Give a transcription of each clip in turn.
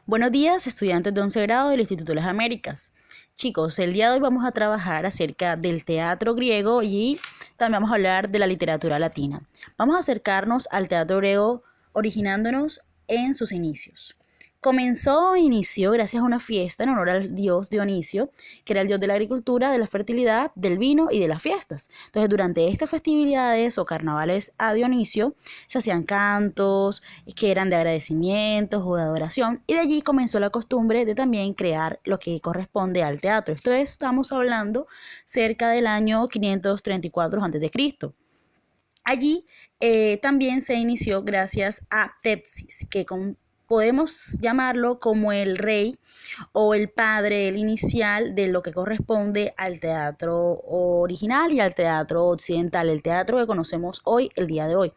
Buenos días, estudiantes de 11 grado del Instituto de las Américas. Chicos, el día de hoy vamos a trabajar acerca del teatro griego y también vamos a hablar de la literatura latina. Vamos a acercarnos al teatro griego originándonos en sus inicios. Inició gracias a una fiesta en honor al dios Dionisio, que era el dios de la agricultura, de la fertilidad, del vino y de las fiestas. Entonces, durante estas festividades o carnavales a Dionisio, se hacían cantos que eran de agradecimientos o de adoración, y de allí comenzó la costumbre de también crear lo que corresponde al teatro. Esto es, estamos hablando cerca del año 534 a.C. Allí también se inició gracias a Tepsis, que podemos llamarlo como el rey o el padre, el inicial de lo que corresponde al teatro original y al teatro occidental, el teatro que conocemos hoy, el día de hoy.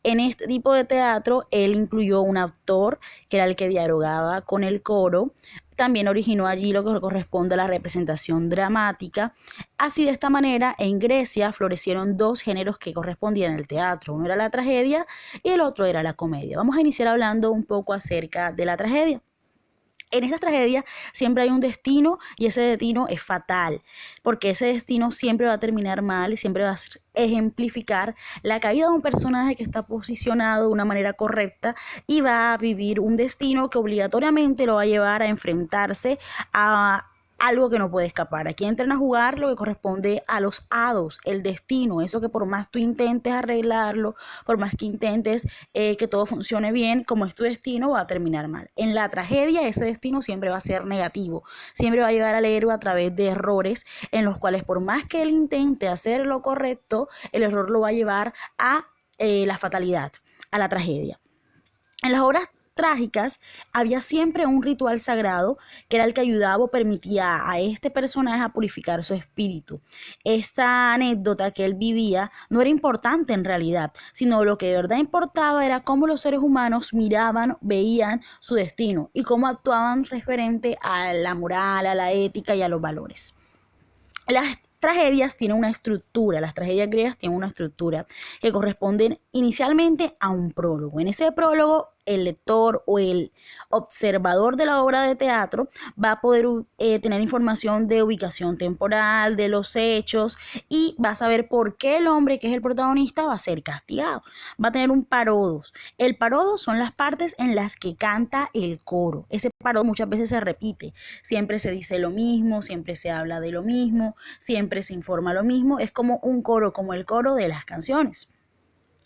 En este tipo de teatro, él incluyó un actor que era el que dialogaba con el coro. También originó allí lo que corresponde a la representación dramática. Así, de esta manera, en Grecia florecieron dos géneros que correspondían al teatro. Uno era la tragedia y el otro era la comedia. Vamos a iniciar hablando un poco acerca de la tragedia. En esta tragedia siempre hay un destino y ese destino es fatal, porque ese destino siempre va a terminar mal y siempre va a ejemplificar la caída de un personaje que está posicionado de una manera correcta y va a vivir un destino que obligatoriamente lo va a llevar a enfrentarse a algo que no puede escapar. Aquí entran a jugar lo que corresponde a los hados, el destino, eso que por más tú intentes arreglarlo, por más que intentes que todo funcione bien, como es tu destino, va a terminar mal. En la tragedia, ese destino siempre va a ser negativo, siempre va a llevar al héroe a través de errores en los cuales por más que él intente hacer lo correcto, el error lo va a llevar a la fatalidad, a la tragedia. En las obras trágicas había siempre un ritual sagrado que era el que ayudaba o permitía a este personaje a purificar su espíritu. Esta anécdota que él vivía no era importante en realidad, sino lo que de verdad importaba era cómo los seres humanos miraban, veían su destino y cómo actuaban referente a la moral, a la ética y a los valores. Las tragedias tienen una estructura, las tragedias griegas tienen una estructura que corresponden inicialmente a un prólogo. En ese prólogo, el lector o el observador de la obra de teatro va a poder tener información de ubicación temporal, de los hechos, y va a saber por qué el hombre que es el protagonista va a ser castigado. Va a tener un parodos. El parodos son las partes en las que canta el coro. Ese parodos muchas veces se repite. Siempre se dice lo mismo, siempre se habla de lo mismo, siempre se informa lo mismo. Es como un coro, como el coro de las canciones.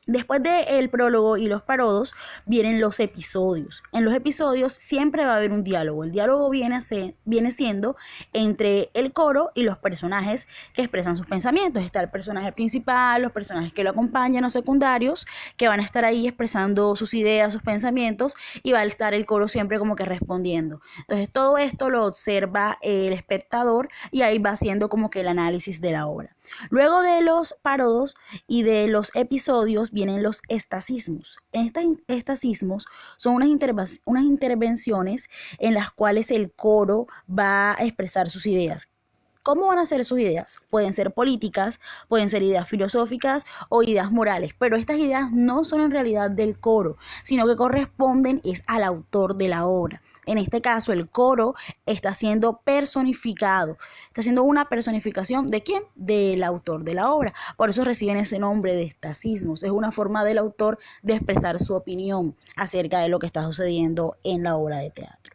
Después del prólogo y los parodos vienen los episodios. En los episodios siempre va a haber un diálogo. El diálogo viene siendo entre el coro y los personajes que expresan sus pensamientos. Está el personaje principal, los personajes que lo acompañan, los secundarios, que van a estar ahí expresando sus ideas, sus pensamientos, y va a estar el coro siempre como que respondiendo. Entonces todo esto lo observa el espectador y ahí va haciendo como que el análisis de la obra. Luego de los parodos y de los episodios vienen los estacismos. Estos estacismos son unas intervenciones en las cuales el coro va a expresar sus ideas. ¿Cómo van a ser sus ideas? Pueden ser políticas, pueden ser ideas filosóficas o ideas morales, pero estas ideas no son en realidad del coro, sino que corresponden es al autor de la obra. En este caso, el coro está siendo personificado, está siendo una personificación ¿de quién? Del autor de la obra. Por eso reciben ese nombre de estacismos. Es una forma del autor de expresar su opinión acerca de lo que está sucediendo en la obra de teatro.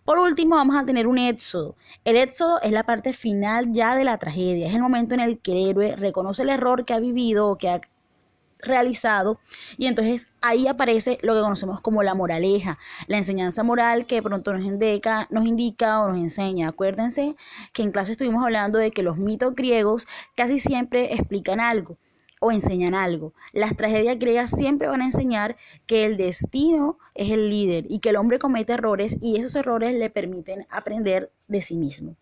Por último, vamos a tener un éxodo. El éxodo es la parte final ya de la tragedia. Es el momento en el que el héroe reconoce el error que ha vivido o que ha realizado, y entonces ahí aparece lo que conocemos como la moraleja, la enseñanza moral que de pronto nos indica o nos enseña. Acuérdense que en clase estuvimos hablando de que los mitos griegos casi siempre explican algo o enseñan algo. Las tragedias griegas siempre van a enseñar que el destino es el líder y que el hombre comete errores y esos errores le permiten aprender de sí mismo.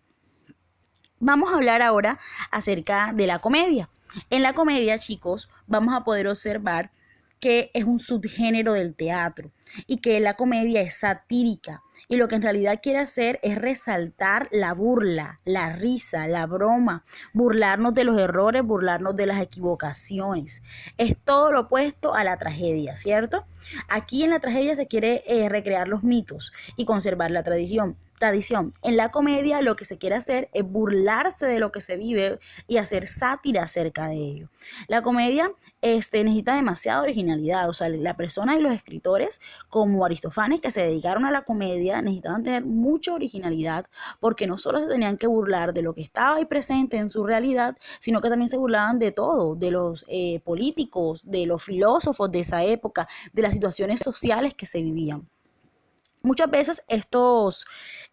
Vamos a hablar ahora acerca de la comedia. En la comedia, chicos, vamos a poder observar que es un subgénero del teatro y que la comedia es satírica. y lo que en realidad quiere hacer es resaltar la burla, la risa, la broma, burlarnos de los errores, burlarnos de las equivocaciones. Es todo lo opuesto a la tragedia, ¿cierto? Aquí en la tragedia se quiere recrear los mitos y conservar la tradición. En la comedia lo que se quiere hacer es burlarse de lo que se vive y hacer sátira acerca de ello. La comedia necesita demasiada originalidad, o sea, la persona y los escritores como Aristófanes que se dedicaron a la comedia necesitaban tener mucha originalidad porque no solo se tenían que burlar de lo que estaba ahí presente en su realidad, sino que también se burlaban de todo, de los políticos, de los filósofos de esa época, de las situaciones sociales que se vivían. Muchas veces estos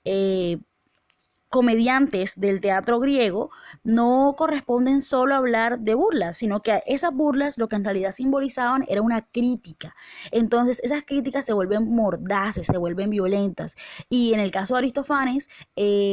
eh, comediantes del teatro griego no corresponden solo a hablar de burlas, sino que esas burlas lo que en realidad simbolizaban era una crítica. Entonces esas críticas se vuelven mordaces, se vuelven violentas. Y en el caso de Aristófanes,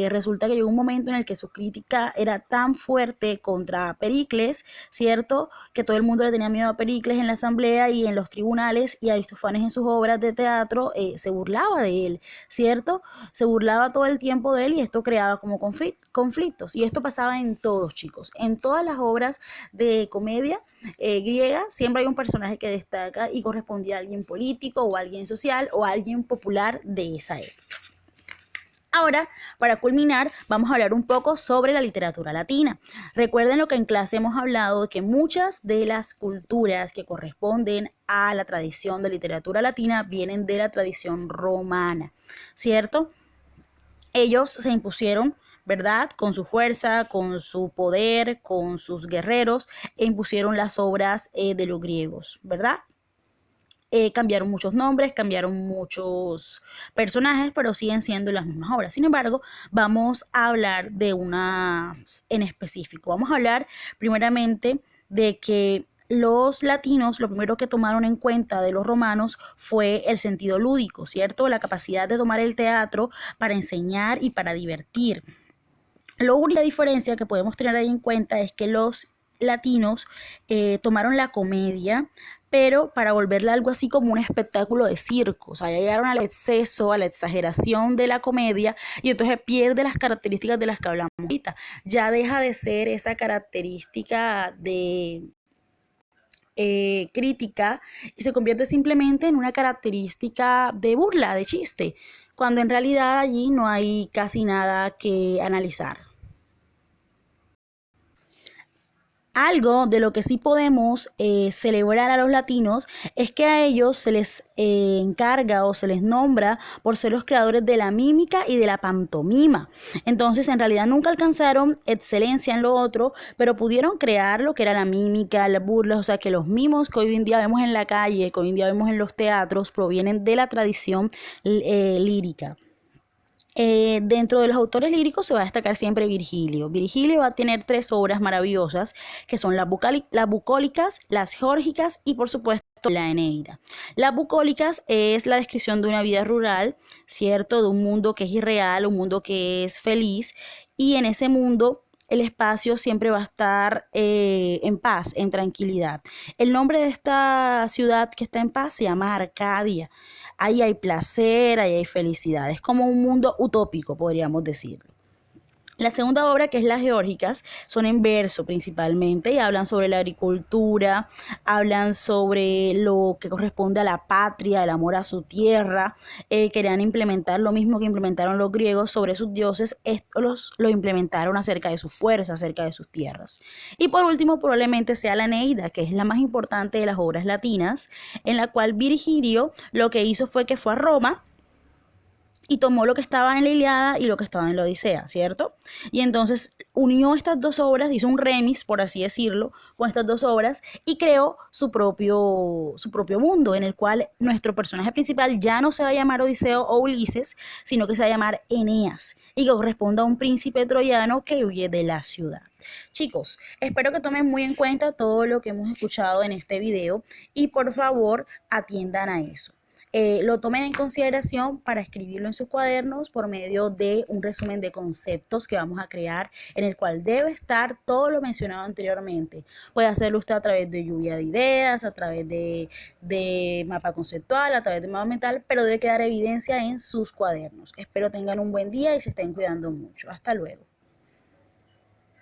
resulta que llegó un momento en el que su crítica era tan fuerte contra Pericles, ¿cierto? Que todo el mundo le tenía miedo a Pericles en la asamblea y en los tribunales, y Aristófanes en sus obras de teatro se burlaba de él, ¿cierto? Se burlaba todo el tiempo de él y esto creaba como conflictos. Y esto pasaba en todos, chicos. En todas las obras de comedia griega siempre hay un personaje que destaca y correspondía a alguien político o a alguien social o a alguien popular de esa época. Ahora, para culminar, vamos a hablar un poco sobre la literatura latina. Recuerden lo que en clase hemos hablado, de que muchas de las culturas que corresponden a la tradición de literatura latina vienen de la tradición romana, ¿cierto? Ellos se impusieron, ¿verdad? Con su fuerza, con su poder, con sus guerreros, e impusieron las obras de los griegos, ¿verdad? Cambiaron muchos nombres, cambiaron muchos personajes, pero siguen siendo las mismas obras. Sin embargo, vamos a hablar de una en específico. Vamos a hablar primeramente de que los latinos lo primero que tomaron en cuenta de los romanos fue el sentido lúdico, ¿cierto? La capacidad de tomar el teatro para enseñar y para divertir. La única diferencia que podemos tener ahí en cuenta es que los latinos tomaron la comedia, pero para volverla algo así como un espectáculo de circo. O sea, ya llegaron al exceso, a la exageración de la comedia y entonces pierde las características de las que hablamos ahorita. Ya deja de ser esa característica de crítica y se convierte simplemente en una característica de burla, de chiste, cuando en realidad allí no hay casi nada que analizar. Algo de lo que sí podemos celebrar a los latinos es que a ellos se les encarga o se les nombra por ser los creadores de la mímica y de la pantomima. Entonces, en realidad nunca alcanzaron excelencia en lo otro, pero pudieron crear lo que era la mímica, las burlas, o sea que los mimos que hoy en día vemos en la calle, que hoy en día vemos en los teatros, provienen de la tradición lírica. Dentro de los autores líricos se va a destacar siempre Virgilio. Virgilio va a tener 3 obras maravillosas que son las bucólicas, las geórgicas y por supuesto la Eneida. Las bucólicas es la descripción de una vida rural, ¿cierto? De un mundo que es irreal, un mundo que es feliz y en ese mundo el espacio siempre va a estar en paz, en tranquilidad. El nombre de esta ciudad que está en paz se llama Arcadia. Ahí hay placer, ahí hay felicidad. Es como un mundo utópico, podríamos decirlo. La segunda obra, que es Las Geórgicas, son en verso principalmente y hablan sobre la agricultura, hablan sobre lo que corresponde a la patria, el amor a su tierra. Querían implementar lo mismo que implementaron los griegos sobre sus dioses, estos lo implementaron acerca de su fuerza, acerca de sus tierras. Y por último, probablemente sea la Eneida, que es la más importante de las obras latinas, en la cual Virgilio lo que hizo fue que fue a Roma y tomó lo que estaba en la Ilíada y lo que estaba en la Odisea, ¿cierto? Y entonces unió estas 2 obras, hizo un remix, por así decirlo, con estas 2 obras y creó su propio mundo, en el cual nuestro personaje principal ya no se va a llamar Odiseo o Ulises, sino que se va a llamar Eneas y que corresponde a un príncipe troyano que huye de la ciudad. Chicos, espero que tomen muy en cuenta todo lo que hemos escuchado en este video y por favor atiendan a eso. lo tomen en consideración para escribirlo en sus cuadernos por medio de un resumen de conceptos que vamos a crear, en el cual debe estar todo lo mencionado anteriormente. Puede hacerlo usted a través de lluvia de ideas, a través de mapa conceptual, a través de mapa mental, pero debe quedar evidencia en sus cuadernos. Espero tengan un buen día y se estén cuidando mucho. Hasta luego.